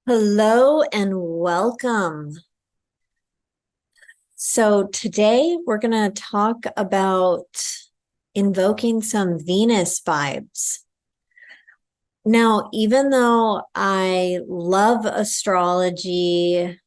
Hello and welcome. So today we're going to talk about invoking some Venus vibes. Now, even though I love astrology,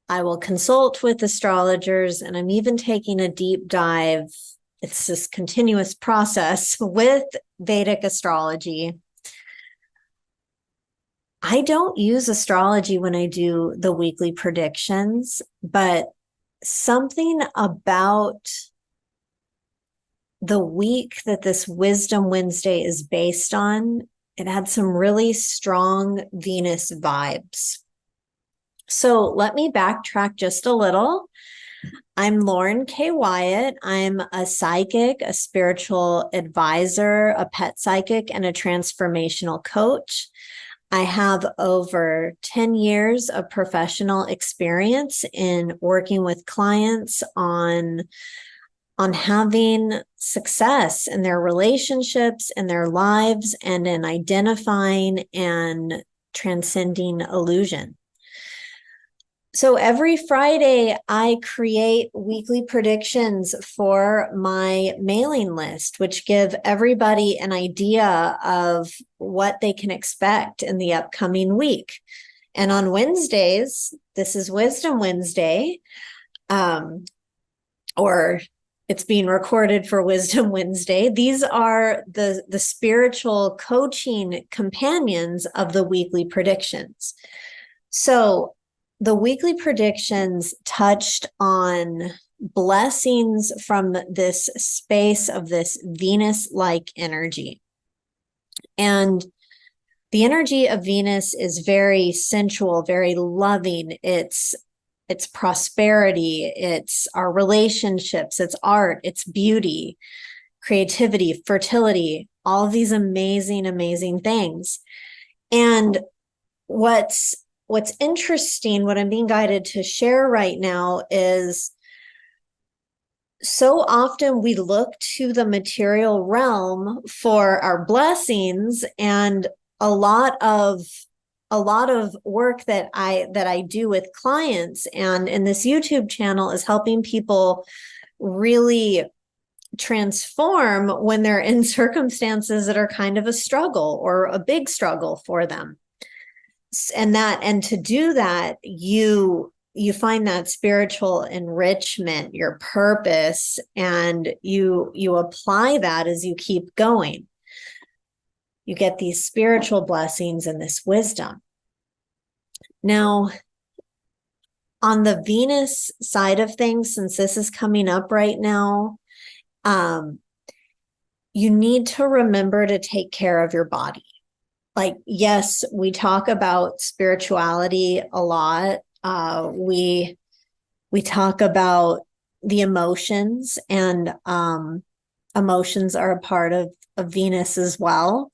I will consult with astrologers, and I'm even taking a deep dive. It's this continuous process with Vedic astrology. I don't use astrology when I do the weekly predictions, but something about the week that this Wisdom Wednesday is based on, it had some really strong Venus vibes. So let me backtrack just a little. I'm Lauren Kay Wyatt. I'm a psychic, a spiritual advisor, a pet psychic, and a transformational coach. I have over 10 years of professional experience in working with clients on having success in their relationships, in their lives, and in identifying and transcending illusion. So every Friday, I create weekly predictions for my mailing list, which give everybody an idea of what they can expect in the upcoming week. And on Wednesdays, this is Wisdom Wednesday, or it's being recorded for Wisdom Wednesday. These are the spiritual coaching companions of the weekly predictions. So the weekly predictions touched on blessings from this space of this Venus-like energy. And the energy of Venus is very sensual, very loving. It's prosperity, it's our relationships, it's art, it's beauty, creativity, fertility, all of these amazing, amazing things. And what's interesting, what I'm being guided to share right now is so often we look to the material realm for our blessings, and a lot of work that I do with clients and in this YouTube channel is helping people really transform when they're in circumstances that are kind of a struggle or a big struggle for them. And to do that, you find that spiritual enrichment, your purpose, and you apply that as you keep going. You get these spiritual blessings and this wisdom. Now, on the Venus side of things, since this is coming up right now, you need to remember to take care of your body. Like, yes, we talk about spirituality a lot. We talk about the emotions, and emotions are a part of Venus as well.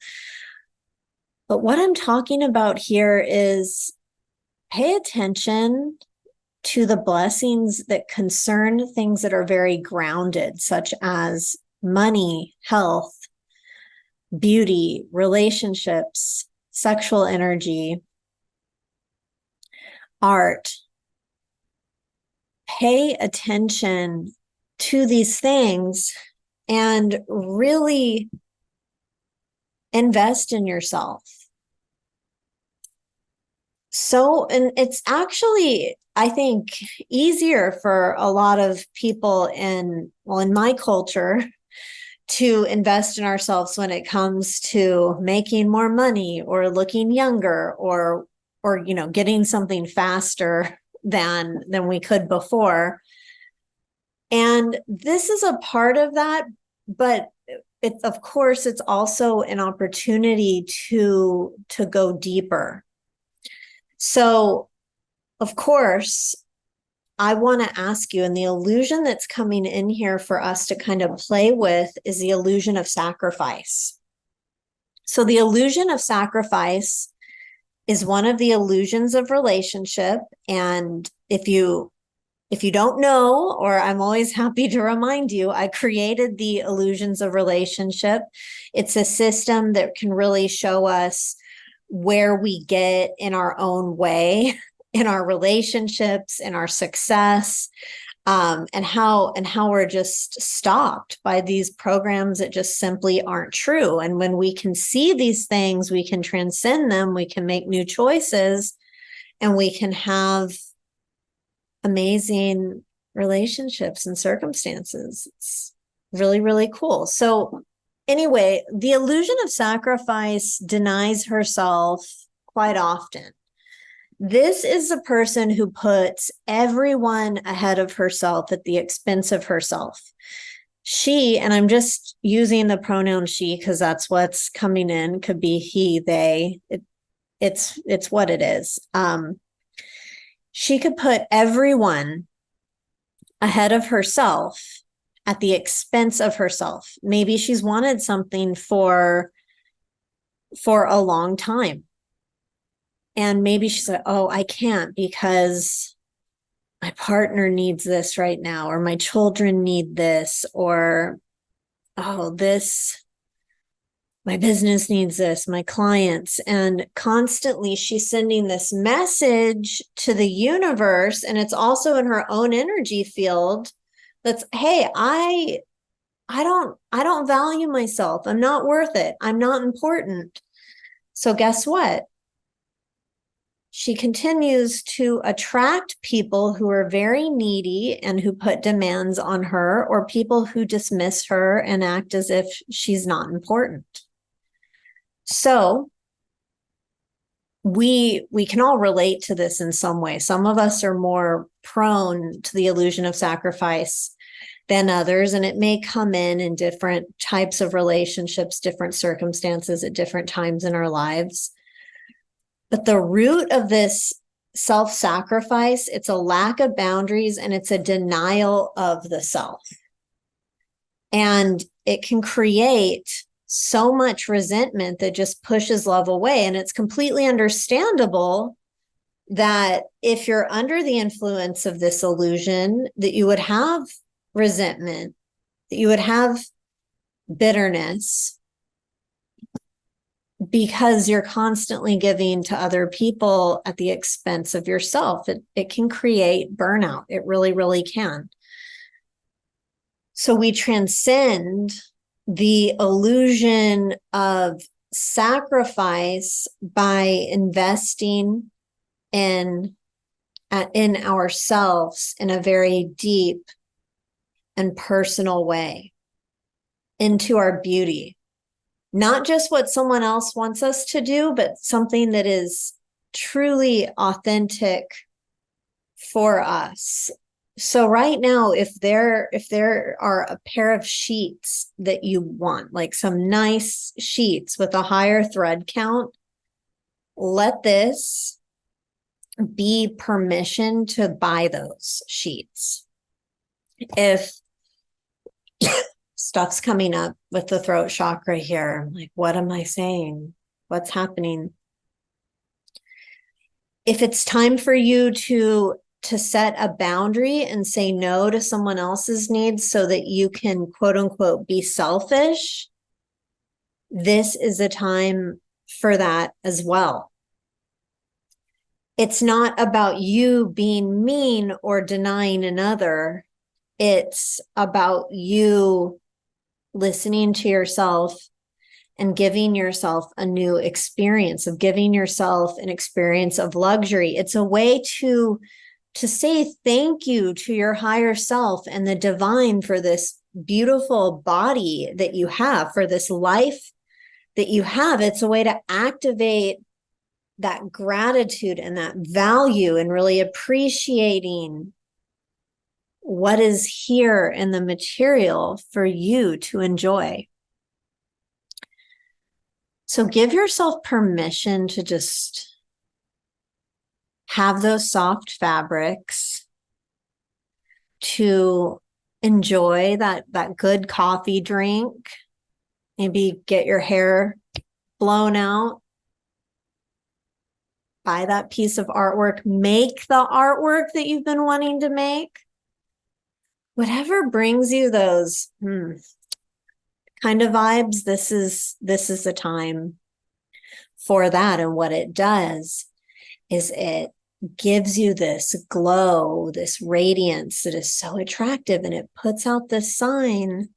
But what I'm talking about here is pay attention to the blessings that concern things that are very grounded, such as money, health, beauty, relationships, sexual energy, art. Pay attention to these things and really invest in yourself. So, and it's actually, I think, easier for a lot of people in my culture to invest in ourselves when it comes to making more money or looking younger or getting something faster than we could before. And this is a part of that, but of course it's also an opportunity to go deeper. So, of course, I want to ask you, and the illusion that's coming in here for us to kind of play with is the illusion of sacrifice. So the illusion of sacrifice is one of the illusions of relationship. And if you don't know, or I'm always happy to remind you, I created the illusions of relationship. It's a system that can really show us where we get in our own way, in our relationships, in our success, and how we're just stopped by these programs that just simply aren't true. And when we can see these things, we can transcend them, we can make new choices, and we can have amazing relationships and circumstances. It's really, really cool. So anyway, the illusion of sacrifice denies herself quite often. This is a person who puts everyone ahead of herself at the expense of herself. She, and I'm just using the pronoun she because that's what's coming in, could be he, they. It's what it is. She could put everyone ahead of herself at the expense of herself. Maybe she's wanted something for a long time. And maybe she's like, oh, I can't because my partner needs this right now, or my children need this, or, oh, my business needs this, my clients. And constantly she's sending this message to the universe, and it's also in her own energy field that's, hey, I don't value myself. I'm not worth it. I'm not important. So guess what? She continues to attract people who are very needy and who put demands on her, or people who dismiss her and act as if she's not important. So we can all relate to this in some way. Some of us are more prone to the illusion of sacrifice than others, and it may come in different types of relationships, different circumstances at different times in our lives. But the root of this self-sacrifice, it's a lack of boundaries, and it's a denial of the self. And it can create so much resentment that just pushes love away. And it's completely understandable that if you're under the influence of this illusion, that you would have resentment, that you would have bitterness, because you're constantly giving to other people at the expense of yourself. It can create burnout. It really, really can. So we transcend the illusion of sacrifice by investing in ourselves in a very deep and personal way, into our beauty. Not just what someone else wants us to do, but something that is truly authentic for us. So right now, if there are a pair of sheets that you want, like some nice sheets with a higher thread count, let this be permission to buy those sheets. If stuff's coming up with the throat chakra here, I'm like, what am I saying? What's happening? If it's time for you to set a boundary and say no to someone else's needs so that you can, quote unquote, be selfish, this is a time for that as well. It's not about you being mean or denying another. It's about you listening to yourself and giving yourself a new experience, of giving yourself an experience of luxury. It's a way to say thank you to your higher self and the divine for this beautiful body that you have, for this life that you have. It's a way to activate that gratitude and that value, and really appreciating what is here in the material for you to enjoy. So give yourself permission to just have those soft fabrics, to enjoy that good coffee drink, maybe get your hair blown out, buy that piece of artwork, make the artwork that you've been wanting to make. Whatever brings you those kind of vibes, this is the time for that. And what it does is it gives you this glow, this radiance that is so attractive. And it puts out this sign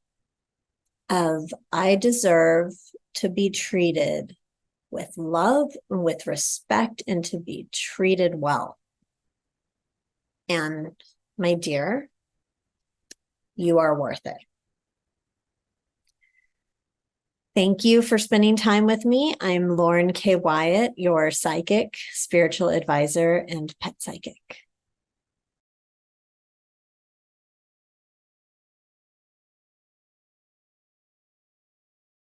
of, I deserve to be treated with love and with respect and to be treated well. And my dear, you are worth it. Thank you for spending time with me. I'm Lauren Kay Wyatt, your psychic, spiritual advisor, and pet psychic.